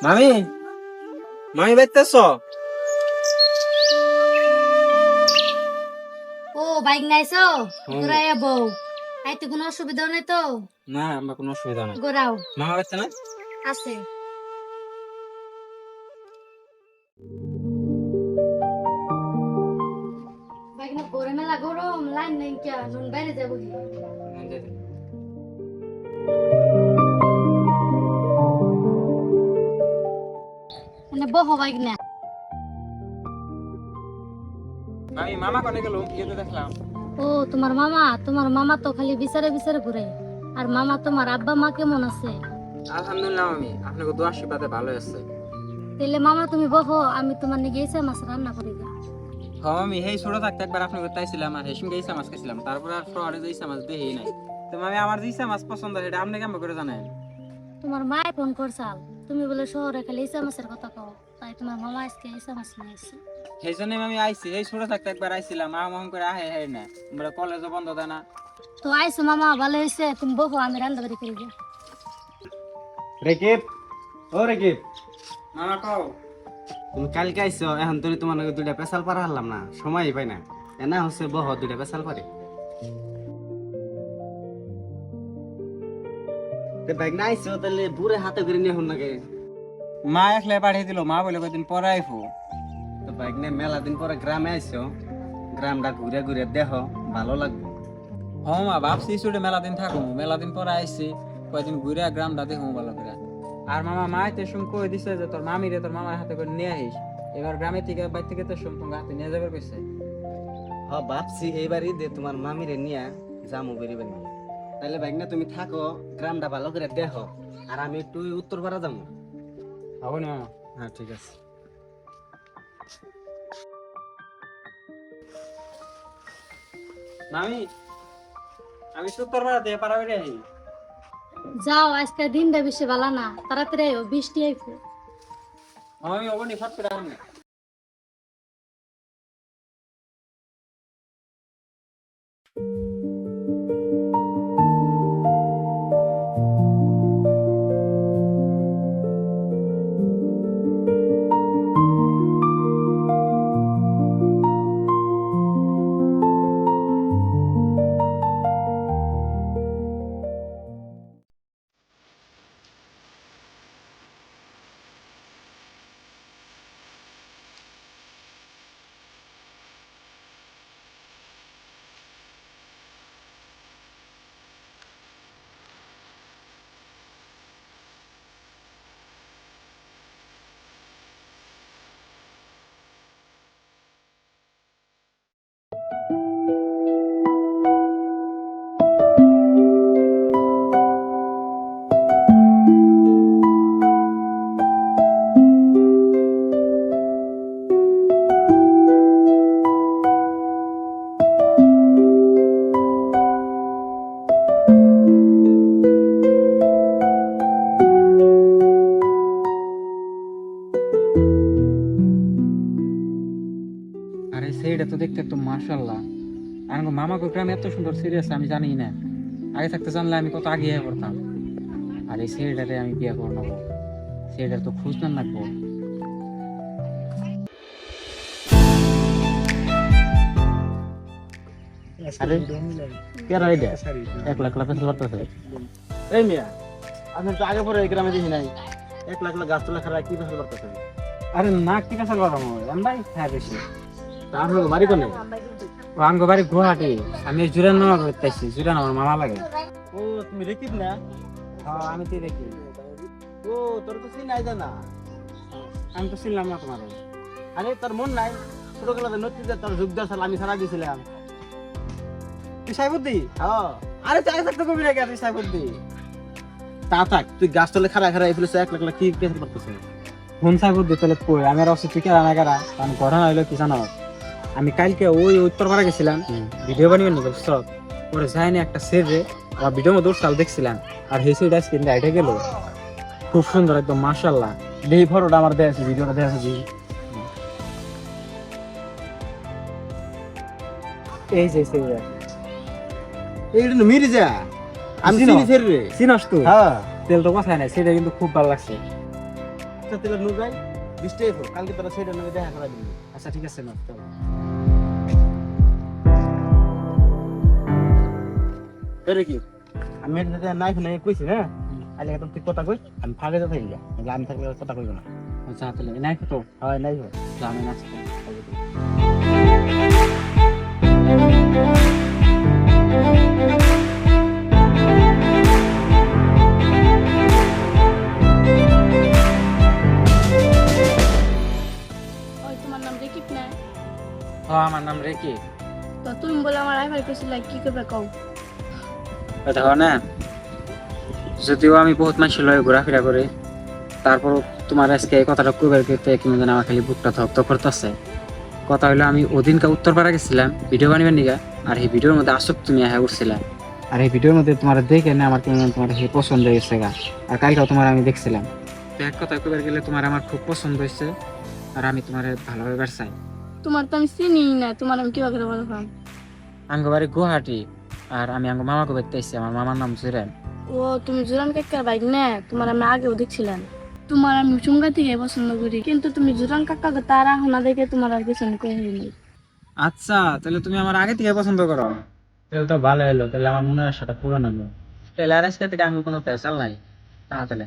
মামি মামি বাইতেছ? ও বাইক নাইছো ঘুরাই বউ আইতে কোনো অসুবিধা নেই তো? না আমার কোনো অসুবিধা নাই। ঘোরাও মামা বাইতে না? আছে। বাইক না পরে মেলা গরম লাইন নাই কে নুন বাইরে যাবো মানে বহ বাইক না। মামি মামা কোনে গেল? গিয়ে দেখলাম। ও তোমার মামা তো খালি বিচারে বিচারে ঘুরে। আর মামা তোমার আব্বা মা কেমন আছে? আলহামদুলিল্লাহ মামি, আপনাকে দোয়া আশীর্বাদে ভালো আছে। তাহলে মামা তুমি বহো, আমি তোমার নিয়ে গেছে মাছ রান্না করি গা। হ্যাঁ মামি, সেই ছোট থাকতে একবার আপনাকে তাইছিলাম আর হেসিম গেইসা মাছ খাইছিলাম, তারপর আর শহরে যাইসা মাছ দেই নাই। তো মামি আমার দিইসা মাছ পছন্দ, এটা আপনি কেমন করে জানেন? তোমার মায়ে ফোন করছাল, তুমি বলে শহরে খালি ইসা মাছের কথা কও, তাই তোমার মামা আজকে ইসা মাছ নিয়ে আসছে। সেই জন্য আমি আইছি, এই ছোট থাকতে একবার আইছিলাম, মা মহন করে আহে হে না, আমরা কলেজও বন্ধ দেয় না। তো আইসো মামা, ভালো হয়েছে, তুমি বহো, আমি রান্না বাড়ি করি গা। রেকিব, ও রেকিব, মামা কও। তুমি কালকে আইছো, এখন তুমি তোমার নাকি দুইটা পেশাল পারা হারলাম না, সময়ই পাই না। এনা হচ্ছে বহ দুইটা পেশাল পারে। বাইক না আইছো তাহলে বুড়ে হাতে করে নিয়ে হন নাকি? মা একলা পাঠিয়ে দিল, মা বলে কদিন পরে আইফো। তো বাইক নিয়ে মেলা দিন পরে গ্রামে আইছো, গ্রামটা ঘুরে ঘুরে দেখো, ভালো লাগবে। হ্যাঁ মা, ভাবছি ছুটে মেলা দিন থাকবো, মেলা দিন পরে আইছি, কয়দিন ঘুরে গ্রামটা দেখবো ভালো করে। আর মামা মা আইতে শুন কই দিছে যে তোর মামিরে তোর মামার হাতে করে নিয়ে আহিস। এবার গ্রামে থেকে বাইর থেকে তো শুন তোমার হাতে নিয়ে যাবে কইছে। হ ভাবছি এইবারই দে তোমার মামিরে নিয়ে যামু বেরিবেন। তাহলে বাইক না তুমি থাকো, গ্রামটা ভালো করে দেখো, আর আমি একটু উত্তরপাড়া যাবো। হবে না মামা? হ্যাঁ ঠিক আছে। মামি আমি সুতর পাড়া দিয়ে পাড়া বেরিয়ে আহি। যাও, আজকে দিনটা বেশি ভালো না, তাড়াতাড়ি আইও, বৃষ্টি আইফো। আমি অবনি ফট করে আনি। আরে সেইটা তো দেখতে একদম মাশাআল্লাহ। আর মামা কো গ্রামে এত সুন্দর সিরিয়াস আমি জানি না। আগে থাকতে জানলে আমি কত আগে পড়তাম। আর এই সেইটারে আমি বিয়ে করে নেবো, সেইটার তো খোঁজ না রাখবো। আরে কেরা এটা 1 লাখ লাখ পেছাল পারতেছে। এই মিয়া, আপনি তো আগে পরে এই গ্রামে দেখি নাই, 1 লাখ লাখ গাছ তোলা খারাপ কি পেছাল পারতেছে? আরে না, ঠিক আছে বাবা, আমরা হ্যাঁ বেশি। আপনার বাড়ি কোনে? আমার বাড়ি গুয়াহাটি, আমি জুরান মামা করতেছি, জুরান আমার মামা লাগে। ও তুমি রেকিব না? হ্যাঁ আমি তো দেখি। ও তোর তো চিন নাই জানা। আমি তো চিনলাম না তোমার। আরে তোর মন নাই, ছোটবেলাতে নদীতে তোর যুগ দশাল আমি সারা দিয়েছিলাম। তুই সাইবুদ্দি? হ্যাঁ আরে চাই থাকতে কবি না তুই সাইবুদ্দি? তা থাক, তুই গাছ তলে খাড়া খাড়া এই ফেলেছে 1 লাখ লাখ কি পেছাল পারতেছে? ফোন সাইবুদ্দি তাহলে কই আমার অসুখ ঠিক না কারা, কারণ ঘটনা হইলো কি জানো, আমি কালকে ওই উত্তরপাড়া গেছিলাম ভিডিও বানিয়ে নিব সব, পরে যাইনি একটা সেজে আমার ভিডিও মধ্যে উঠছাল দেখছিলাম, আর সেই সেটা স্ক্রিন লাইটে গেল, খুব সুন্দর একদম মাশাআল্লাহ। এই ফটোটা আমার দেয়া আছে, ভিডিওটা দেয়া আছে। এই যে সেটা এইটা তো মির্জা, আমি চিনো? চিনি ফের রে। চিনস তুই? হ্যাঁ তেল তো কথাই নাই, সেটা কিন্তু খুব ভালো লাগছে। 20টা তেলের নু যাই 20টাই হোক কালকে তোরা সেটা নিয়ে দেখা করা দিবি আচ্ছা ঠিক আছে না তো এরে কি আমি এটা নাই ফোনে কইছি না আইলে একদম তুই কথা কই আমি ফাগে যা থাকি আমি থাকলে কথা কইব না আচ্ছা তাহলে নাই তো হয় নাই হয় আমি নাচতে ওই তোমার নাম রেকিব না? হ্যাঁ আমার নাম রেকি তো তুমি বলে আমার আইবার কইছিলা কি করবে কও? দেখো না যদিও আমি বহুত মানুষের লয়ে ঘোরাফেরা করি তারপর তোমার আজকে এই কথাটা কইবার করতে কেমন যেন আমার খালি বুকটা ধক করতেছে কথা হলো আমি ওদিনকে উত্তরপাড়া গেছিলাম ভিডিও বানিবার নিগা আর এই ভিডিওর মধ্যে আসক তুমি আহা উঠছিলাম আর এই ভিডিওর মধ্যে তোমার দেখে না আমার কেমন তোমার সেই পছন্দ হয়েছে গা আর কালকেও তোমার আমি দেখছিলাম তো এক কথা কইবার গেলে তোমার আমার খুব পছন্দ হয়েছে আর আমি তোমার ভালোভাবে চাই তোমার তো আমি চিনি না, তোমার আমি কিভাবে করে বললাম? আঙ্গ বাড়ি গুয়াহাটি আর আমি আঙ্গ মামাকে বেড়তে এসেছি আমার মামার নাম জুরেন ও তুমি জুরান কাকার বাইক না? তোমার আমি আগেও দেখছিলাম। তোমার আমি চুমগা থেকে পছন্দ করি, কিন্তু তুমি জুরান কাকাকে তার না দেখে তোমার আর কিছু কইনি। আচ্ছা তাহলে তুমি আমার আগে থেকে পছন্দ করো তাহলে তো ভালো হলো তাহলে আমার মনের আশাটা পূরণ হলো তাহলে আর আজকে থেকে আঙ্গ কোনো পেশাল নাই তাহলে